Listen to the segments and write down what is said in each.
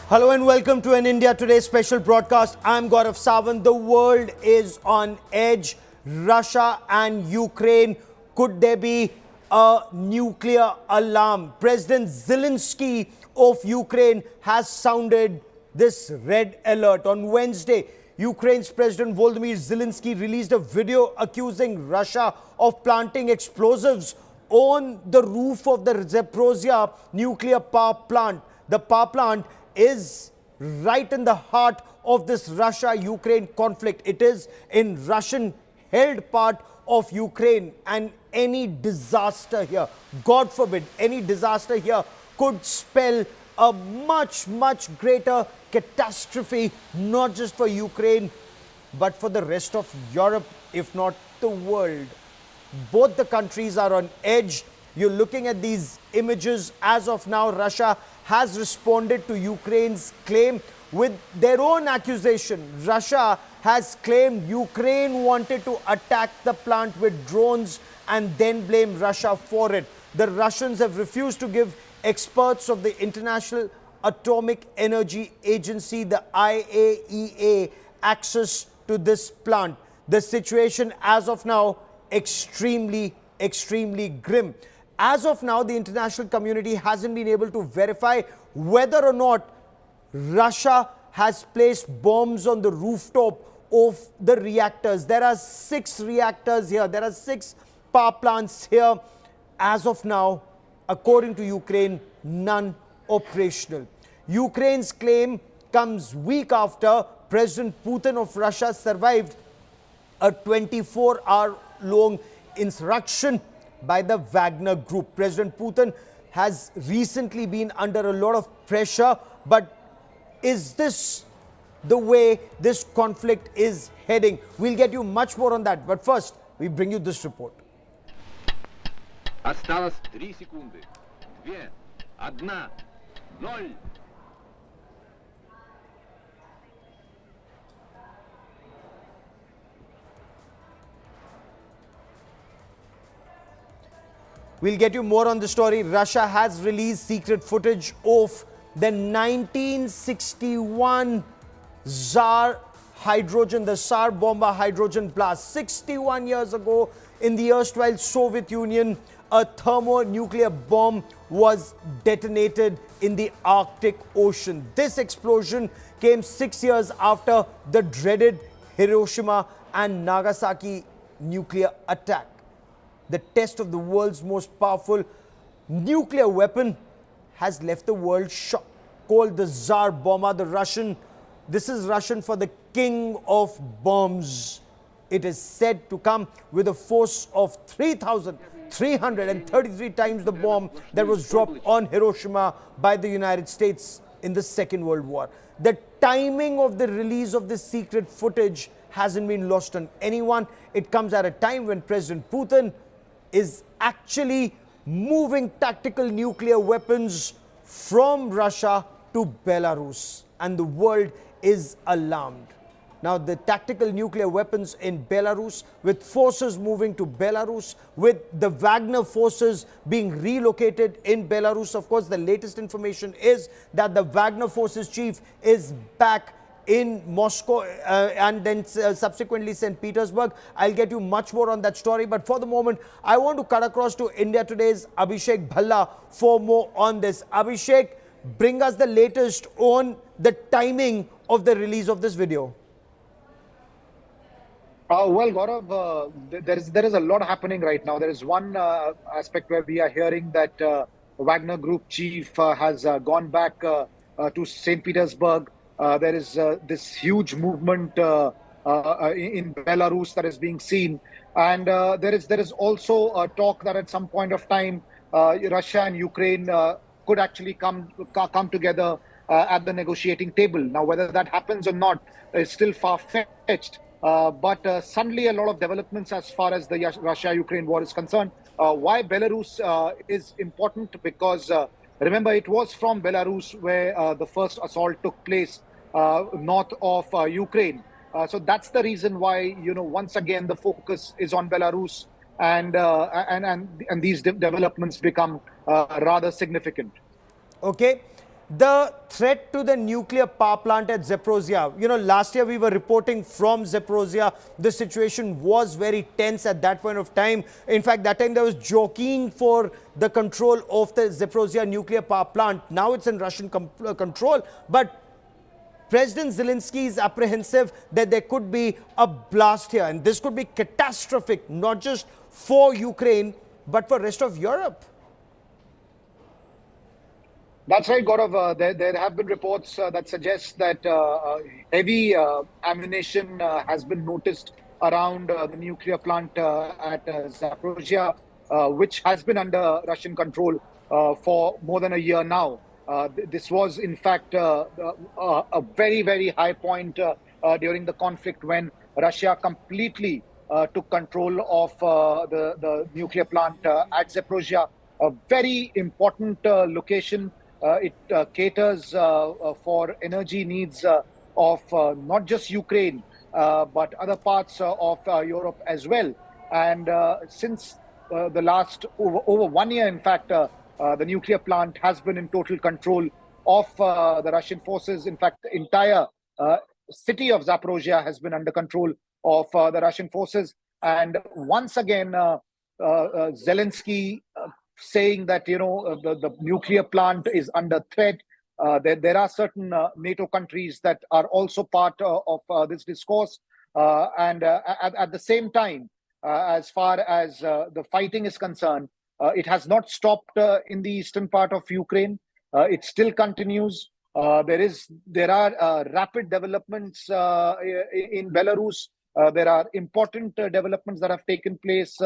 Hello and welcome to an India Today special broadcast. I'm Gaurav Sawant. The world is on edge. Russia and Ukraine. Could there be a nuclear alarm? President Zelenskyy of Ukraine has sounded this red alert. On Wednesday, Ukraine's President Volodymyr Zelenskyy released a video accusing Russia of planting explosives on the roof of the Zaporizhzhia nuclear power plant. The power plant is right in the heart of this Russia-Ukraine conflict. It is in Russian-held part of Ukraine, and any disaster here, God forbid, any disaster here could spell a much greater catastrophe, not just for Ukraine, but for the rest of Europe, if not the world. Both the countries are on edge. You're looking at these images. As of now, Russia has responded to Ukraine's claim with their own accusation. Russia has claimed Ukraine wanted to attack the plant with drones and then blame Russia for it. The Russians have refused to give experts of the International Atomic Energy Agency, the IAEA, access to this plant. The situation as of now extremely grim. As of now, the international community hasn't been able to verify whether or not Russia has placed bombs on the rooftop of the reactors. There are 6 reactors here. There are 6 power plants here. As of now, according to Ukraine, none operational. Ukraine's claim comes week after President Putin of Russia survived a 24-hour-long insurrection by the Wagner Group. President Putin has recently been under a lot of pressure, but is this the way this conflict is heading? We'll get you much more on that, but first, we bring you this report. Осталось 3 секунды. 2, 1, 0. We'll get you more on the story. Russia has released secret footage of the 1961 Tsar Bomba hydrogen blast. 61 years ago, in the erstwhile Soviet Union, a thermonuclear bomb was detonated in the Arctic Ocean. This explosion came 6 years after the dreaded Hiroshima and Nagasaki nuclear attack. The test of the world's most powerful nuclear weapon has left the world shocked. Called the Tsar Bomba, this is Russian for the king of bombs. It is said to come with a force of 3,333 times the bomb that was dropped on Hiroshima by the United States in the Second World War. The timing of the release of this secret footage hasn't been lost on anyone. It comes at a time when President Putin is actually moving tactical nuclear weapons from Russia to Belarus, and the world is alarmed. Now, the tactical nuclear weapons in Belarus, with forces moving to Belarus, with the Wagner forces being relocated in Belarus. Of course, the latest information is that the Wagner forces chief is back in Moscow and then subsequently St. Petersburg. I'll get you much more on that story. But for the moment, I want to cut across to India Today's Abhishek Bhalla for more on this. Abhishek, bring us the latest on the timing of the release of this video. Well, Gaurav, there is a lot happening right now. There is one aspect where we are hearing that Wagner Group chief has gone back to St. Petersburg. There is this huge movement in Belarus that is being seen, and there is also a talk that at some point of time Russia and Ukraine could actually come together at the negotiating table. Now, whether that happens or not is still far-fetched. But suddenly a lot of developments as far as the Russia-Ukraine war is concerned. Why Belarus is important? Because remember, it was from Belarus where the first assault took place north of Ukraine. So that's the reason why, once again, the focus is on Belarus, and these developments become rather significant. Okay. the threat to the nuclear power plant at Zaporozhye. You know, last year we were reporting from Zaporozhye. The situation was very tense at that point of time. In fact, that time there was jockeying for the control of the Zaporozhye nuclear power plant. Now it's in Russian control. But President Zelenskyy is apprehensive that there could be a blast here. And this could be catastrophic, not just for Ukraine, but for the rest of Europe. That's right, Gaurav. There have been reports that suggest that heavy ammunition has been noticed around the nuclear plant at Zaporozhye, which has been under Russian control for more than a year now. This was, in fact, a very, very high point during the conflict when Russia completely took control of the nuclear plant at Zaporozhye, a very important location. It caters for energy needs of not just Ukraine, but other parts of Europe as well. And since the last over 1 year, in fact, the nuclear plant has been in total control of the Russian forces. In fact, the entire city of Zaporozhye has been under control of the Russian forces. And once again, Zelenskyy saying that, you know, the nuclear plant is under threat. There are certain NATO countries that are also part of this discourse. And at the same time, as far as the fighting is concerned, it has not stopped in the eastern part of Ukraine. It still continues. There are rapid developments in Belarus. There are important developments that have taken place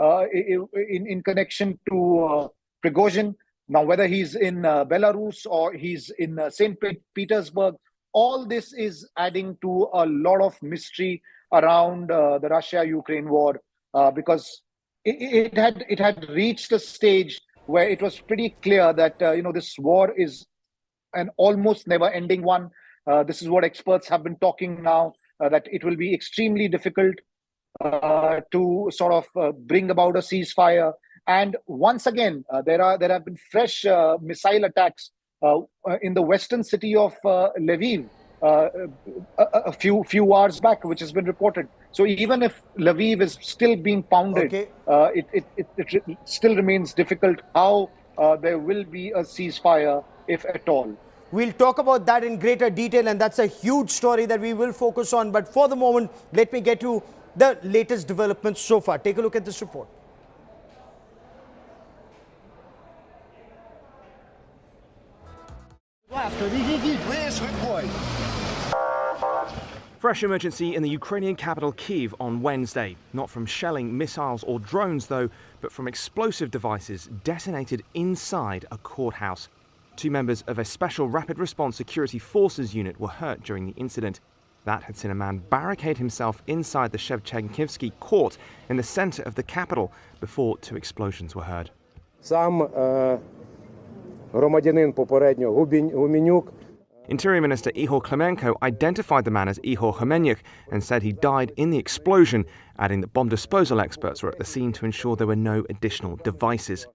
in connection to Pregostin. Now, whether he's in Belarus or he's in St. Petersburg, all this is adding to a lot of mystery around the Russia-Ukraine war, because it had reached a stage where it was pretty clear that this war is an almost never-ending one. This is what experts have been talking now, that it will be extremely difficult to sort of bring about a ceasefire. And once again, there have been fresh missile attacks in the western city of Lviv a few hours back, which has been reported. So even if Lviv is still being pounded, it still remains difficult how there will be a ceasefire, if at all. We'll talk about that in greater detail, and that's a huge story that we will focus on. But for the moment, let me get to the latest developments so far. Take a look at this report. Fresh emergency in the Ukrainian capital Kiev on Wednesday. Not from shelling, missiles or drones though, but from explosive devices detonated inside a courthouse. 2 members of a special rapid response security forces unit were hurt during the incident. That had seen a man barricade himself inside the Shevchenkivsky court in the center of the capital before 2 explosions were heard. Сам громадянин попередньо Гуменюк. Interior Minister Ihor Klimenko identified the man as Ihor Homenyuk and said he died in the explosion, adding that bomb disposal experts were at the scene to ensure there were no additional devices.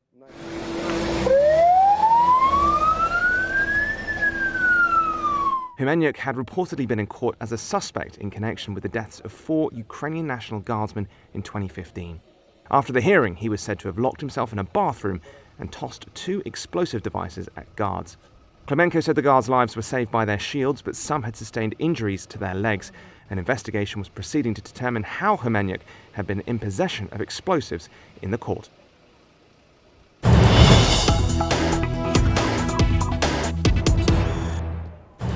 Homenyuk had reportedly been in court as a suspect in connection with the deaths of 4 Ukrainian National Guardsmen in 2015. After the hearing, he was said to have locked himself in a bathroom and tossed 2 explosive devices at guards. Klimenko said the guards' lives were saved by their shields, but some had sustained injuries to their legs. An investigation was proceeding to determine how Homenyuk had been in possession of explosives in the court.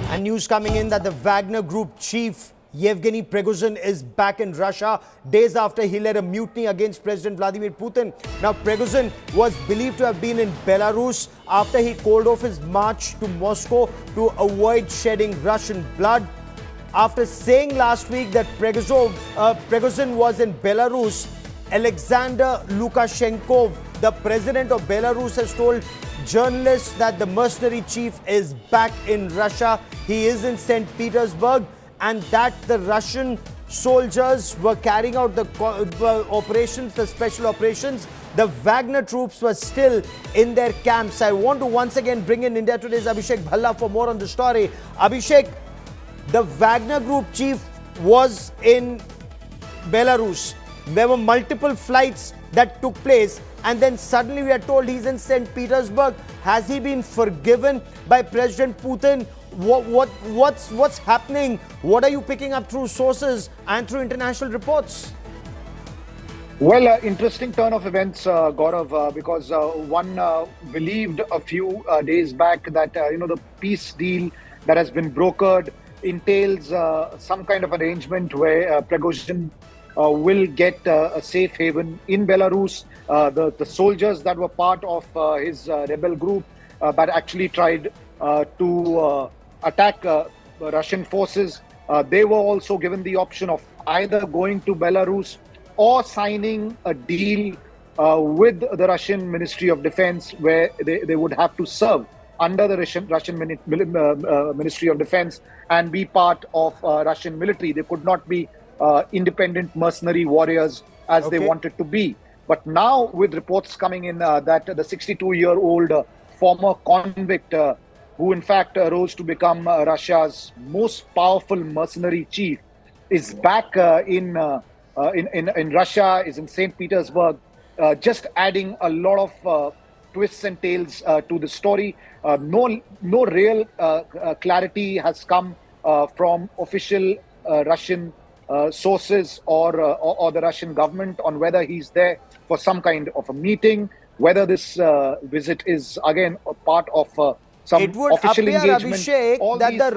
And news coming in that the Wagner Group chief Yevgeny Prigozhin is back in Russia days after he led a mutiny against President Vladimir Putin. Now, Prigozhin was believed to have been in Belarus after he called off his march to Moscow to avoid shedding Russian blood. After saying last week that Prigozhin was in Belarus, Alexander Lukashenko, the president of Belarus, has told journalists that the mercenary chief is back in Russia. He is in St. Petersburg, and that the Russian soldiers were carrying out the operations, the special operations, the Wagner troops were still in their camps. I want to once again bring in India Today's Abhishek Bhalla for more on the story. Abhishek, the Wagner Group chief was in Belarus. There were multiple flights that took place, and then suddenly we are told he's in St. Petersburg. Has he been forgiven by President Putin? What's happening? What are you picking up through sources and through international reports? Well, interesting turn of events, Gaurav, because one believed a few days back that the peace deal that has been brokered entails some kind of arrangement where Pregostin will get a safe haven in Belarus. The soldiers that were part of his rebel group but actually tried to attack Russian forces, they were also given the option of either going to Belarus or signing a deal with the Russian Ministry of Defense, where they would have to serve under the Russian Ministry of Defense and be part of Russian military. They could not be independent mercenary warriors as they wanted to be. But now, with reports coming in that the 62-year-old former convict, who in fact rose to become Russia's most powerful mercenary chief, is back in Russia, is in St. Petersburg, just adding a lot of twists and tales to the story. No real clarity has come from official Russian sources or the Russian government on whether he's there for some kind of a meeting, whether this visit is again a part of some it would official appear, engagement. Abhishek, that the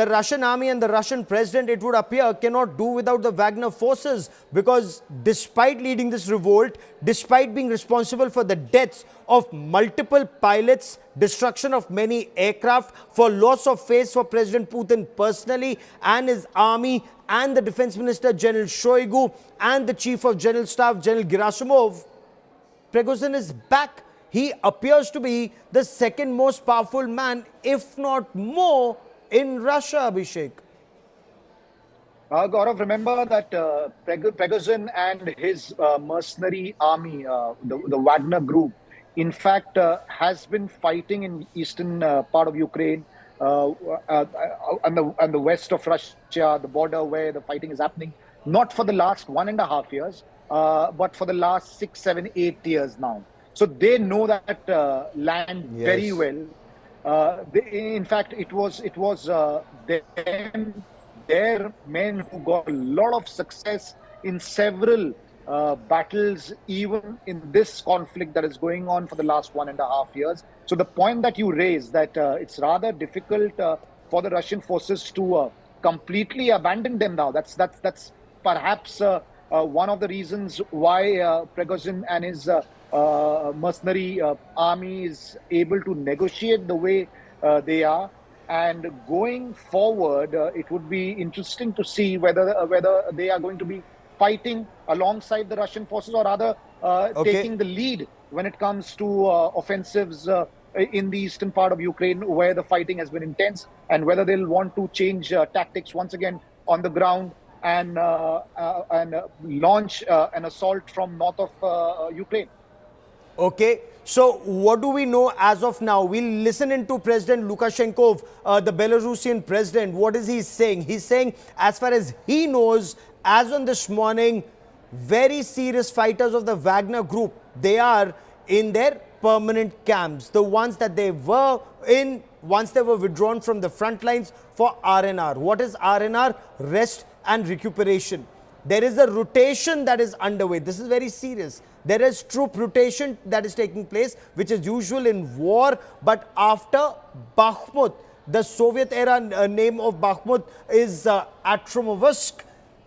Russian army and the Russian president, it would appear, cannot do without the Wagner forces, because despite leading this revolt, despite being responsible for the deaths of multiple pilots, destruction of many aircraft, for loss of face for President Putin personally and his army, and the Defense Minister General Shoigu and the Chief of General Staff General Gerasimov, Pregostin is back. He appears to be the second most powerful man, if not more, in Russia, Abhishek. Gaurav, remember that Pregostin and his mercenary army, the Wagner group, in fact, has been fighting in eastern part of Ukraine and the west of Russia, the border where the fighting is happening, not for the last 1.5 years, but for the last 6, 7, 8 years now. So they know that land very well. In fact, it was their men who got a lot of success in several battles, even in this conflict that is going on for the last 1.5 years. So the point that you raised, that it's rather difficult for the Russian forces to completely abandon them now. That's perhaps one of the reasons why Pregostin and his mercenary army is able to negotiate the way they are. And going forward, it would be interesting to see whether they are going to be fighting alongside the Russian forces, or rather taking the lead when it comes to offensives in the eastern part of Ukraine, where the fighting has been intense, and whether they'll want to change tactics once again on the ground and launch an assault from north of Ukraine. Okay, so what do we know as of now? We'll listen into President Lukashenko, the Belarusian president. What is he saying? He's saying, as far as he knows, as on this morning, very serious fighters of the Wagner group, they are in their permanent camps. The ones that they were in once they were withdrawn from the front lines for R&R. What is R&R? Rest and recuperation. There is a rotation that is underway. This is very serious. There is troop rotation that is taking place, which is usual in war. But after Bakhmut, the Soviet era name of Bakhmut is Atromovsk,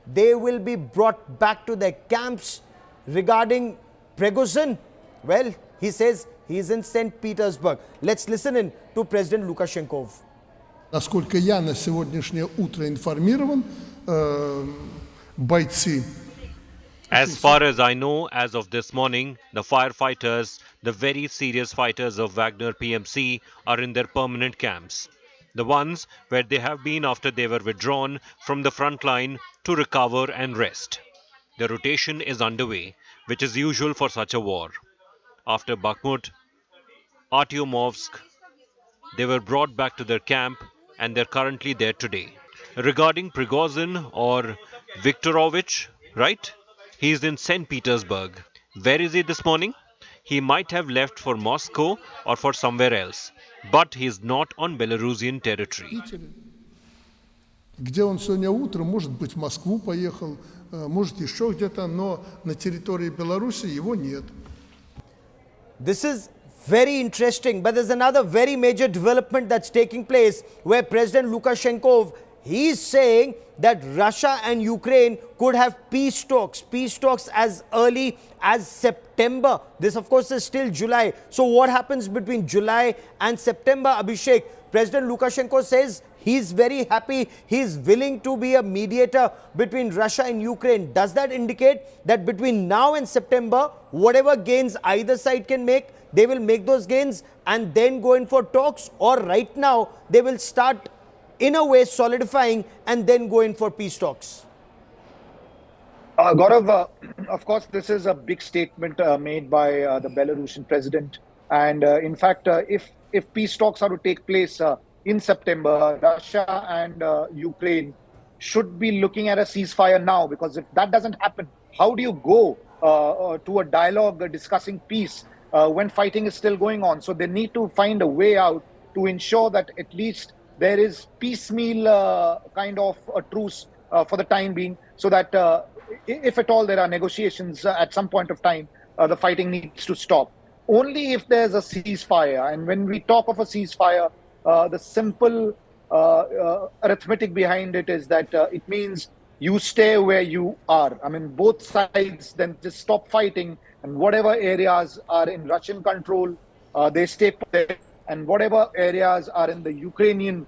they will be brought back to their camps. Regarding Pregostin, well, he says he's in St. Petersburg. Let's listen in to President Lukashenko. Насколько я на сегодняшнее утро информирован, бойцы. As far as I know, as of this morning, the firefighters, the very serious fighters of Wagner PMC, are in their permanent camps. The ones where they have been after they were withdrawn from the front line to recover and rest. The rotation is underway, which is usual for such a war. After Bakhmut, Artyomovsk, they were brought back to their camp and they're currently there today. Regarding Prigozhin or Viktorovich, right? He's in St. Petersburg. Where is he this morning? He might have left for Moscow or for somewhere else, but he's not on Belarusian territory. Где он сегодня утром, может быть, в Москву поехал, может, еще где-то, но на территории Беларуси его нет. This is very interesting, but there's another very major development that's taking place where President Lukashenko, he's saying that Russia and Ukraine could have peace talks as early as September. This, of course, is still July. So what happens between July and September, Abhishek? President Lukashenko says he's very happy, he's willing to be a mediator between Russia and Ukraine. Does that indicate that between now and September, whatever gains either side can make, they will make those gains and then go in for talks? Or right now, they will start in a way solidifying and then go in for peace talks? Gaurav, of course, this is a big statement made by the Belarusian president. And in fact, if peace talks are to take place in September, Russia and Ukraine should be looking at a ceasefire now, because if that doesn't happen, how do you go to a dialogue discussing peace when fighting is still going on? So they need to find a way out to ensure that at least there is piecemeal kind of a truce for the time being, so that if at all there are negotiations at some point of time, the fighting needs to stop. Only if there's a ceasefire. And when we talk of a ceasefire, the simple arithmetic behind it is that it means you stay where you are. I mean, both sides then just stop fighting, and whatever areas are in Russian control, they stay there. And whatever areas are in the Ukrainian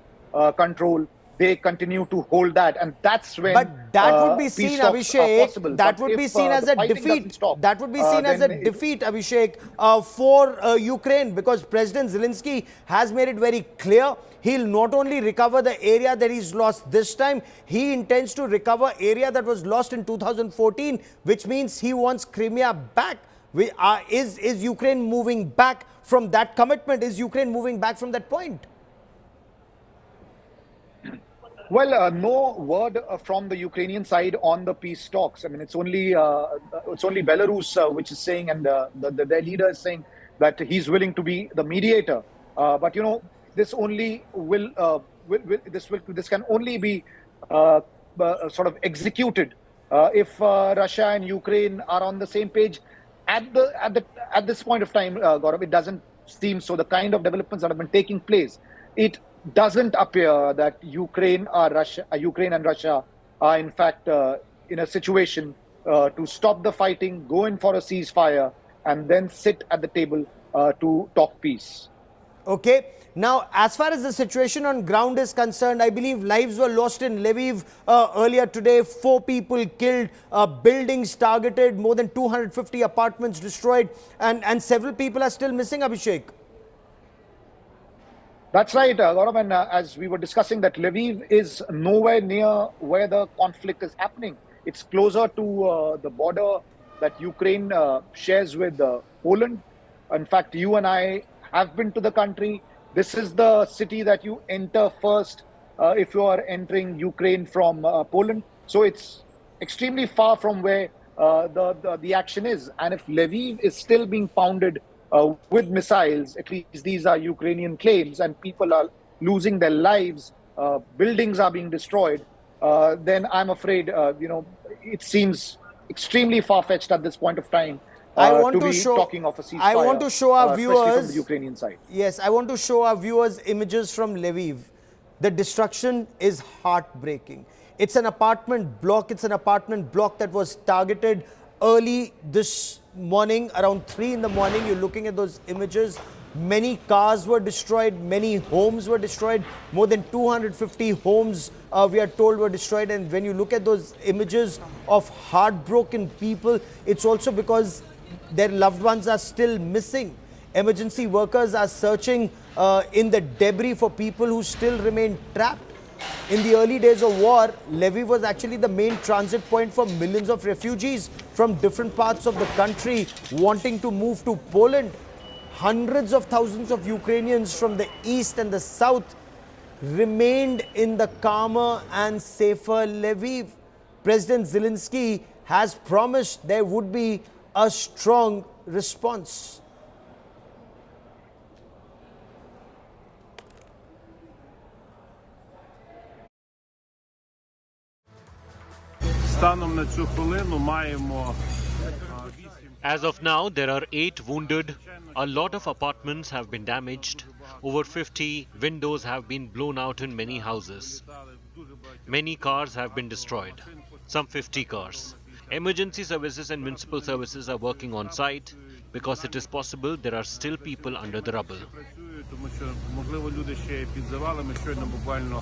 control, they continue to hold that. And that's when But that would be seen, Abhishek, that would be seen as a defeat. That would be seen as a defeat, Abhishek, for Ukraine, because President Zelenskyy has made it very clear he'll not only recover the area that he's lost this time, he intends to recover area that was lost in 2014, which means he wants Crimea back. Is Ukraine moving back from that commitment? Is Ukraine moving back from that point? Well, no word from the Ukrainian side on the peace talks. I mean, it's only Belarus which is saying, and their leader is saying that he's willing to be the mediator. But you know, this only this can only be sort of executed if Russia and Ukraine are on the same page. At this point of time, Gaurav, it doesn't seem so. The kind of developments that have been taking place, it doesn't appear that Ukraine and Russia are in fact in a situation to stop the fighting, go in for a ceasefire, and then sit at the table to talk peace. Okay. Now, as far as the situation on ground is concerned, I believe lives were lost in Lviv earlier today. 4 people killed, buildings targeted, more than 250 apartments destroyed, and several people are still missing, Abhishek. That's right, Gaurav, and as we were discussing, that Lviv is nowhere near where the conflict is happening. It's closer to the border that Ukraine shares with Poland. In fact, you and I have been to the country. This is the city that you enter first if you are entering Ukraine from Poland. So it's extremely far from where the action is. And if Lviv is still being pounded with missiles, at least these are Ukrainian claims, and people are losing their lives, buildings are being destroyed, then I'm afraid, it seems extremely far-fetched at this point of time talking of a ceasefire. I want to show our viewers from the Ukrainian side. Yes, I want to show our viewers images from Lviv. The destruction is heartbreaking. It's an apartment block. That was targeted early this morning, around 3 in the morning. You're looking at those images. Many cars were destroyed. Many homes were destroyed. More than 250 homes, we are told, were destroyed. And when you look at those images of heartbroken people, it's also because their loved ones are still missing. Emergency workers are searching in the debris for people who still remain trapped. In the early days of war, Lviv was actually the main transit point for millions of refugees from different parts of the country wanting to move to Poland. Hundreds of thousands of Ukrainians from the east and the south remained in the calmer and safer Lviv. President Zelenskyy has promised there would be a strong response. Станом на цю хвилину маємо As of now, there are 8 wounded. A lot of apartments have been damaged. Over 50 windows have been blown out in many houses. Many cars have been destroyed. Some 50 cars. Emergency services and municipal services are working on site because it is possible there are still people under the rubble. тому що можливо люди ще під завалами щойно буквально.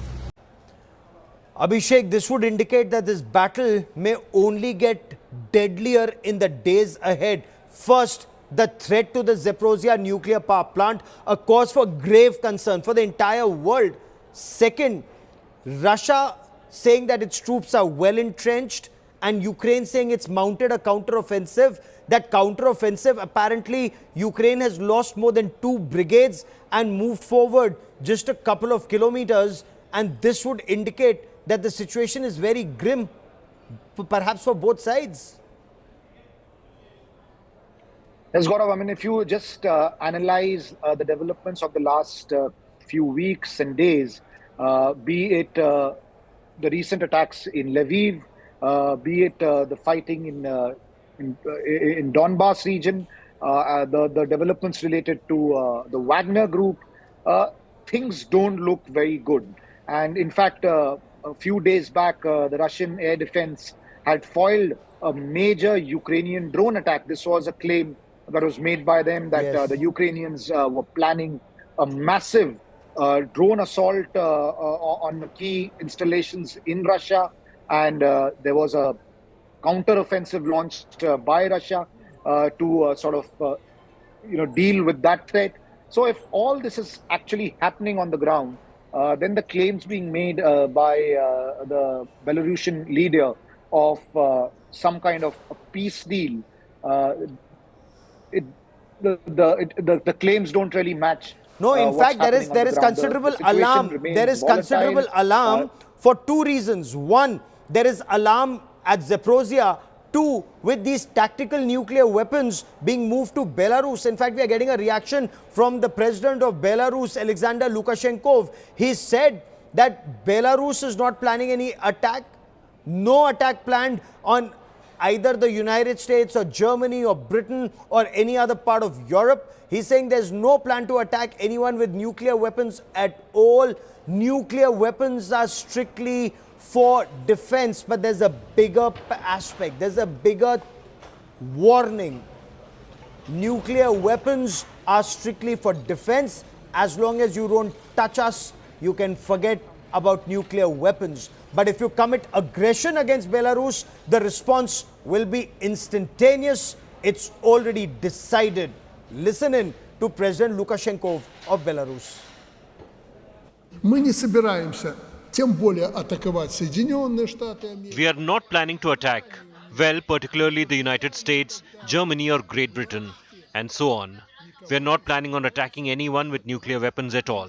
Abhishek, this would indicate that this battle may only get deadlier in the days ahead. First, the threat to the Zaporozhye nuclear power plant, a cause for grave concern for the entire world. Second, Russia saying that its troops are well entrenched and Ukraine saying it's mounted a counter-offensive. That counter-offensive, apparently, Ukraine has lost more than 2 brigades and moved forward just a couple of kilometers. And this would indicate that the situation is very grim, perhaps for both sides. Yes, Gaurav, I mean, if you just analyze the developments of the last few weeks and days, be it the recent attacks in Lviv, be it the fighting in Donbass region, the developments related to the Wagner group, things don't look very good. And in fact, a few days back, the Russian air defense had foiled a major Ukrainian drone attack. This was a claim that was made by them that Yes. the Ukrainians were planning a massive drone assault on key installations in Russia. And there was a counter-offensive launched by Russia to sort of deal with that threat. So if all this is actually happening on the ground, then the claims being made by the Belarusian leader of some kind of a peace deal, the claims don't really match. No, in what's fact, there is happening on the ground. considerable The situation alarm. remains There is volatile. considerable alarm for 2 reasons. One, there is alarm at Zaporozhye. 2, with these tactical nuclear weapons being moved to Belarus. In fact, we are getting a reaction from the president of Belarus, Alexander Lukashenko. He said that Belarus is not planning any attack. No attack planned on either the United States or Germany or Britain or any other part of Europe. He's saying there's no plan to attack anyone with nuclear weapons at all. Nuclear weapons are strictly for defense, but there's a bigger aspect. There's a bigger warning. Nuclear weapons are strictly for defense. As long as you don't touch us, you can forget about nuclear weapons. But if you commit aggression against Belarus, the response will be instantaneous. It's already decided. Listen in to President Lukashenko of Belarus. Мы не собираемся тем более атаковать Соединенные Штаты Америки. We are not planning to attack, well, particularly the United States, Germany or Great Britain, and so on. We are not planning on attacking anyone with nuclear weapons at all.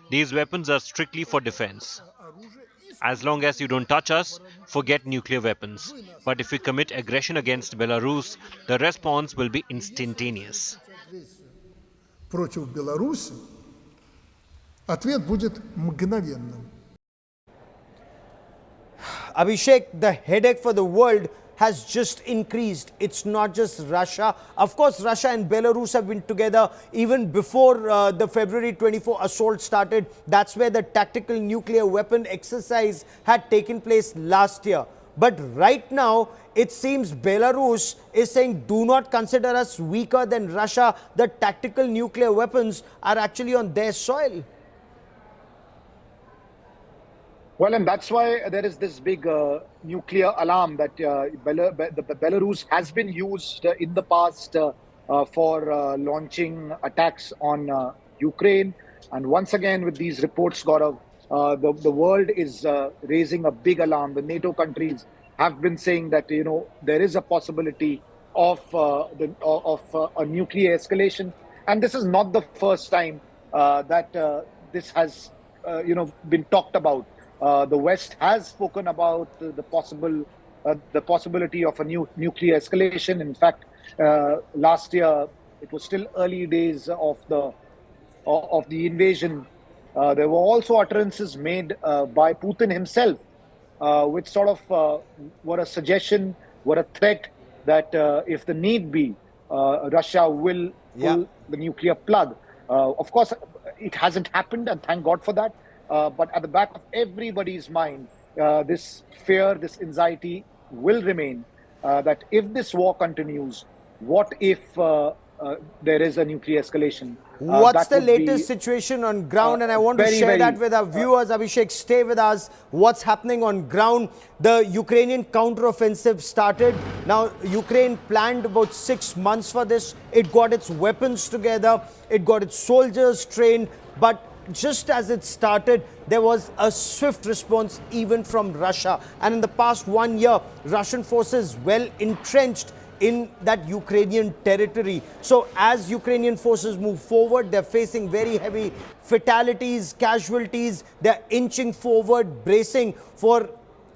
These weapons are strictly for defense. As long as you don't touch us, forget nuclear weapons. But if we commit aggression against Belarus, the response will be instantaneous. Против Беларуси, ответ будет мгновенным. Abhishek, the headache for the world has just increased. It's not just Russia. Of course, Russia and Belarus have been together even before the February 24 assault started. That's where the tactical nuclear weapon exercise had taken place last year. But right now, it seems Belarus is saying, do not consider us weaker than Russia. The tactical nuclear weapons are actually on their soil. Well, and that's why there is this big nuclear alarm that Belarus has been used in the past for launching attacks on Ukraine. And once again, with these reports, Gaurav, The world is raising a big alarm. The NATO countries have been saying that there is a possibility of a nuclear escalation, and this is not the first time that this has been talked about. The West has spoken about the possibility of a new nuclear escalation. In fact, last year it was still early days of the invasion. There were also utterances made by Putin himself, which sort of were a suggestion, were a threat that if the need be, Russia will pull the nuclear plug. Of course, it hasn't happened, and thank God for that. But at the back of everybody's mind, this fear, this anxiety will remain, that if this war continues, what if there is a nuclear escalation? What's the latest situation on ground? And I want to share that with our viewers. Abhishek, stay with us. What's happening on ground? The Ukrainian counteroffensive started. Now, Ukraine planned about 6 months for this. It got its weapons together. It got its soldiers trained. But just as it started, there was a swift response even from Russia. And in the past 1 year, Russian forces well entrenched in that Ukrainian territory. So as Ukrainian forces move forward, they're facing very heavy fatalities, casualties. They're inching forward, bracing for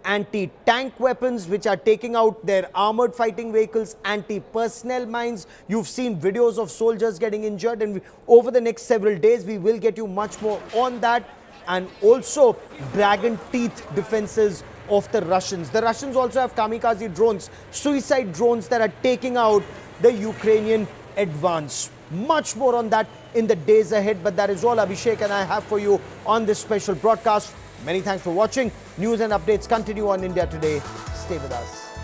anti-tank weapons, which are taking out their armored fighting vehicles, anti-personnel mines. You've seen videos of soldiers getting injured, and over the next several days, we will get you much more on that. And also dragon teeth defenses of the Russians. The Russians also have kamikaze drones, suicide drones that are taking out the Ukrainian advance. Much more on that in the days ahead, but that is all Abhishek and I have for you on this special broadcast. Many thanks for watching. News and updates continue on India Today. Stay with us.